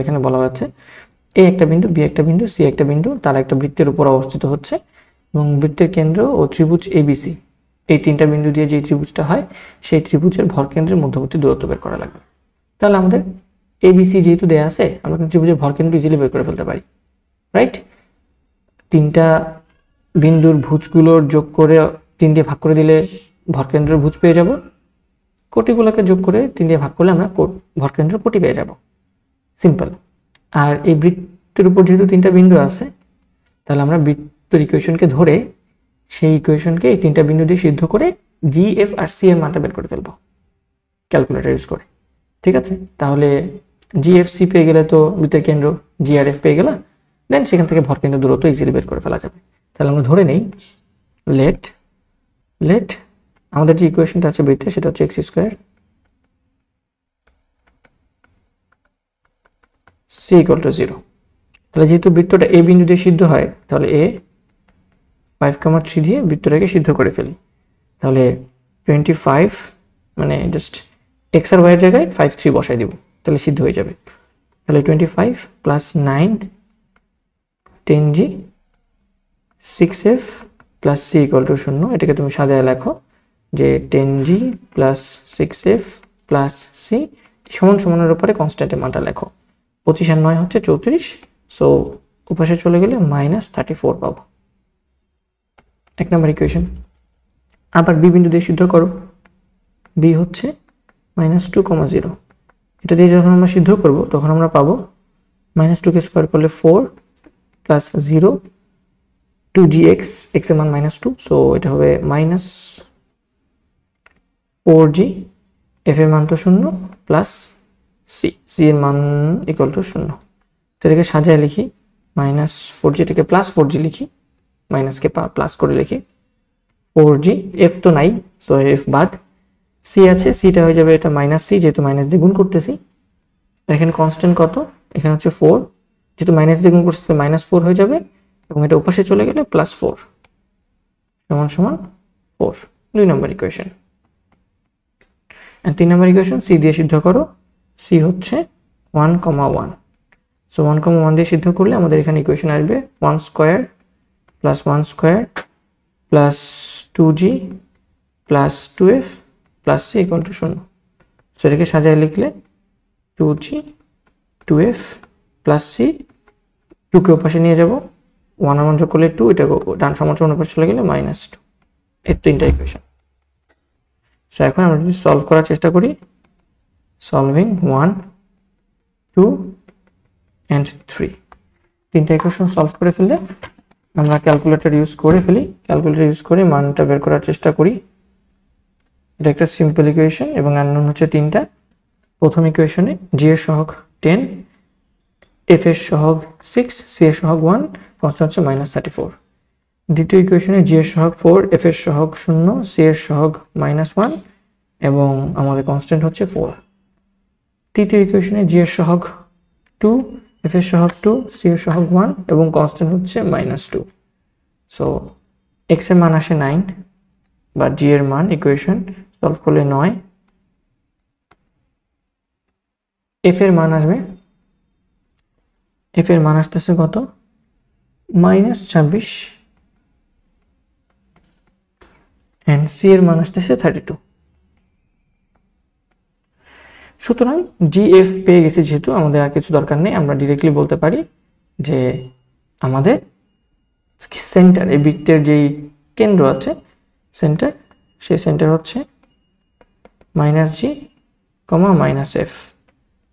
এখানে বলা হচ্ছে এ একটা বিন্দু, বি একটা বিন্দু, সি একটা বিন্দু, তারা একটা বৃত্তের উপর অবস্থিত হচ্ছে এবং বৃত্তের কেন্দ্র ও ত্রিভুজ এবিসি এই তিনটা বিন্দু দিয়ে যে ত্রিভুজটা হয় সেই ত্রিভুজের ভরকেন্দ্রের মধ্যবর্তী দূরত্ব বের করা লাগবে। তাহলে আমাদের এবিসি যেহেতু দেয়া আছে, আমরা ত্রিভুজের ভরকেন্দ্র ইজিলি বের করে ফেলতে পারি, রাইট? তিনটা বিন্দুর ভুজগুলোর যোগ করে 3 দিয়ে ভাগ করে দিলে ভরকেন্দ্রের ভুজ পেয়ে যাব। কোটিগুলোকে যোগ করে 3 দিয়ে ভাগ করলে আমরা ভরকেন্দ্র কোটি পেয়ে যাব। সিম্পল। আর এই বৃত্তের উপর যেহেতু 3টা বিন্দু আছে, তাহলে আমরা বৃত্তের ইকুয়েশনকে ধরে সেই ইকুয়েশনকে এই 3টা বিন্দু দিয়ে সিদ্ধ করে জি, এফ আর সি এর মানটা বের করে ফেলবো ক্যালকুলেটর ইউজ করে। ঠিক আছে? তাহলে জি, এফ, সি পেয়ে গেলে তো বৃত্তের কেন্দ্র, জি আর এফ পেয়ে গেলাম, দেন সেখান থেকে ভরকেন্দ্র দূরত্ব ইজিলি বের করে ফেলা যাবে। তাহলে আমরা ধরে নেই লেট আমাদের যে ইকুয়েশনটা আছে বৃত্তের, সেটা হচ্ছে x square c equal to 0। তাহলে যেহেতু বৃত্তটা এ বিন্দু দিয়ে সিদ্ধ হয়, তাহলে এ 5,3 দিয়ে বৃত্তটাকে সিদ্ধ করে ফেলি। তাহলে 25 মানে জাস্ট এক্স আর ওয়াই এর জায়গায় 5, 3 বসাই দিব, তাহলে সিদ্ধ হয়ে যাবে। তাহলে 25 plus 9 10g 6f plus c equal to 0। এটাকে তুমি সাজায় লেখো যে 10g plus 6f plus C সমান সমানের উপরে কনস্ট্যান্টের মানটা লেখো। 25 আর 9 হচ্ছে 34, সো উপাশে চলে গেলে -34 পাবো। 1 নম্বর ইকুয়েশন। আবার বি বিন্দু দিয়ে সিদ্ধ করো। বি হচ্ছে -2,0। এটা দিয়ে যখন আমরা সিদ্ধ করব তখন আমরা পাবো -2 কে স্কোয়ার করলে 4 প্লাস 0 2gx, x এর মান -2, সো এটা হবে -4g, f এর মান তো 0 প্লাস c এর মান ইকুয়াল টু 0। তো এটাকে সাজায় লিখি -4g, এটাকে +4g লিখি, মাইনাসকে প্লাস করে লিখি 4g, f তো নাই সো f বাদ, c আছে, cটা হয়ে যাবে এটা -c, যেহেতু মাইনাস দিয়ে গুণ করতেছি। এখানে কনস্ট্যান্ট কত? এখানে হচ্ছে 4, যেহেতু মাইনাস দিয়ে গুণ করছি তো -4 হয়ে যাবে এবং এটা উপাশে চলে গেলে +4 সমান সমান 4। 2 নম্বর ইকুয়েশন। আর 3 নম্বর ইকুয়েশন, c দিয়ে সিদ্ধ করো। c হচ্ছে 1,1, সো 1,1 দিয়ে সিদ্ধ করলে আমাদের এখানে ইকুয়েশন আসবে 1 square plus 1 square plus 2g plus 2f plus c equal to 0। So এটাকে সাজায় লিখলে 2g 2f প্লাস c, 2 কে ওপাশে নিয়ে যাব, 1 আর 1 যোগ করলে 2, এটা ডান সমান ওপাশে চলে গেলে -2। এই 3টা ইকুয়েশন। সো এখন আমরা যদি সলভ করার চেষ্টা করি, সলভিং 1 2 and 3, 3টা ইকুয়েশন সলভ করে ফেললে আমরা ক্যালকুলেটর ইউজ করে ফেলি। ক্যালকুলেটর ইউজ করে মানটা বের করার চেষ্টা করি। এটা একটা সিম্পল ইকুয়েশন এবং আননোন হচ্ছে 3টা। প্রথম ইকুয়েশনে জি এর সহগ 10, এফ এর সহগ 6, সি এর সহগ 1, কনস্ট্যান্ট হচ্ছে -34। দ্বিতীয় ইকুয়েশনে জি এর সহগ 4, এফ এর সহগ 0, সি এর সহগ -1 এবং আমাদের কনস্ট্যান্ট হচ্ছে 4। তৃতীয় ইকুয়েশনে জি এর সহগ 2, এফ এর সহগ 2, সি এর সহগ 1 এবং কনস্ট্যান্ট হচ্ছে -2। সো এক্স এর মান আসে 9 বা জি এর মান ইকুয়েশন সলভ করলে 9, এফ এর মান আসবে, এফ এর মান আসতেছে কত? -26 এন্ড সি এর মান আসতেছে 32। সুতরাং জি এফ পেয়ে গেছি, যেহেতু আমাদের আর কিছু দরকার নেই, আমরা ডিরেক্টলি বলতে পারি যে আমাদের সেন্টার, এই বৃত্তের যেই কেন্দ্র আছে সেন্টার, সেই সেন্টার হচ্ছে -g, -f,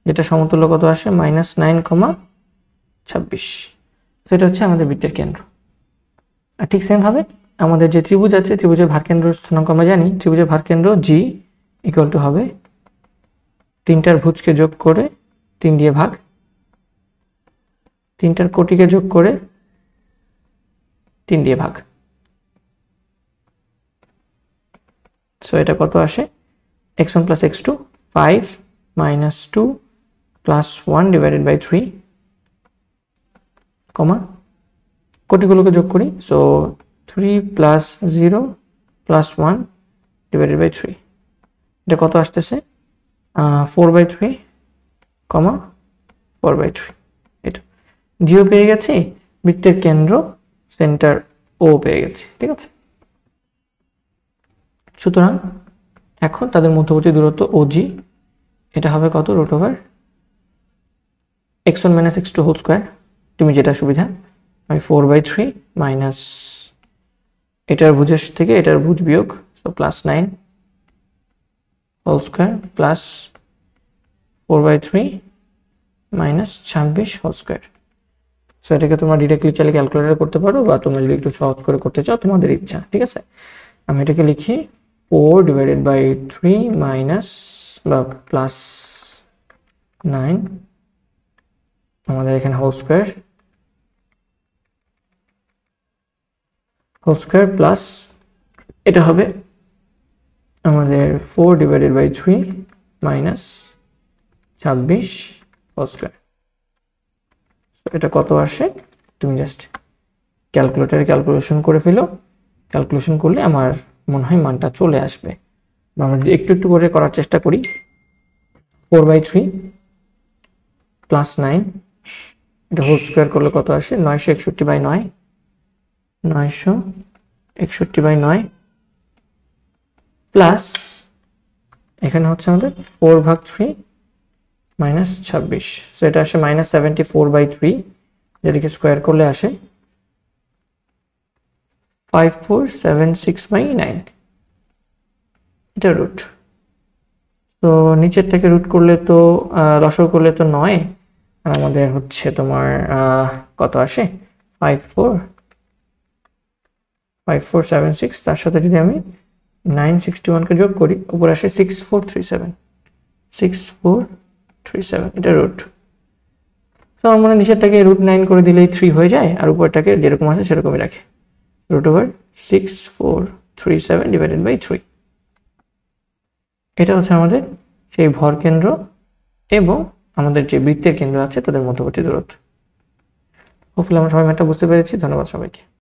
যেটা সমতুল্য কত আসে -9,26। সেটা হচ্ছে আমাদের বৃত্তের কেন্দ্র। আর ঠিক সেম ভাবে আমাদের যে ত্রিভুজ আছে, ত্রিভুজের ভারকেন্দ্র স্থানাঙ্ক আমরা জানি, ত্রিভুজের ভারকেন্দ্র g ইকুয়াল টু হবে 3টার ভুজকে যোগ করে 3 দিয়ে ভাগ, 3টার কোটিকে যোগ করে 3 দিয়ে ভাগ। সো এটা কত আসে? x1 plus x2 5 minus 2 plus 1 divided by 3, কমা কোটিগুলোকে যোগ করি, so 3 plus 0 plus 1 divided by 3, এটা কত আসতেছে? 4/3, 4/3 এটা জিও পেয়ে গেছি, বৃত্তের কেন্দ্র সেন্টার ও পেয়ে গেছি, ঠিক আছে। সুতরাং এখন তাদের মধ্যবর্তী দূরত্ব ওজি, এটা হবে কত, root over x1 - x2 whole square, তুমি যেটা সুবিধা, আমি 4/3 মাইনাস এটার ভুজের থেকে এটার ভুজ বিয়োগ, so +9 whole square plus 4/3 minus 26 whole square. So এটাকে তোমরা ডিরেক্টলি চাইলে ক্যালকুলেটর করতে পারো, বা তোমরা যদি একটু সহজ করে করতে চাও তোমাদের ইচ্ছা, ঠিক আছে। আমি এটাকে লিখি 4/3 মাইনাস বা প্লাস 9 আমাদের এখানে হোল স্কয়ার প্লাস এটা হবে আমাদের 4/3 মাইনাস 26 হোল স্কয়ার। এটা কত আসে তুমি জাস্ট ক্যালকুলেটরে ক্যালকুলেশন করে ফেলো, ক্যালকুলেশন করলে আমার মনে হয় মানটা চলে আসবে। আমরা যদি একটু একটু করে করার চেষ্টা করি, 4/3 প্লাস 9 এটা হোল স্কয়ার করলে কত আসে, 961/9 961/9 প্লাস এখানে হচ্ছে আমাদের 4/3 মাইনাস 26, সো এটা আসে -74/3, যেটাকে স্কোয়ার করলে আসে 5476/9, এটা রুট। তো নিচেরটাকে রুট করলে তো লসাগু করলে তো 9, আর আমাদের হচ্ছে তোমার কত আসে 5476, তার সাথে যদি আমি 961কে যোগ করি উপরে আসে 6437, এটা রুট। তো আমার মনে নিচেরটাকে √9 করে দিলেই 3 হয়ে যায়, আর উপরটাকে যেরকম আছে সেরকমই রাখে, √6437/3। এটা হচ্ছে আমাদের সেই ভর কেন্দ্র এবং আমাদের যে বৃত্তের কেন্দ্র আছে তাদের মধ্যবর্তী দূরত্ব। হোপফুলি আমরা সবাই ম্যাথটা বুঝতে পেরেছি। ধন্যবাদ সবাইকে।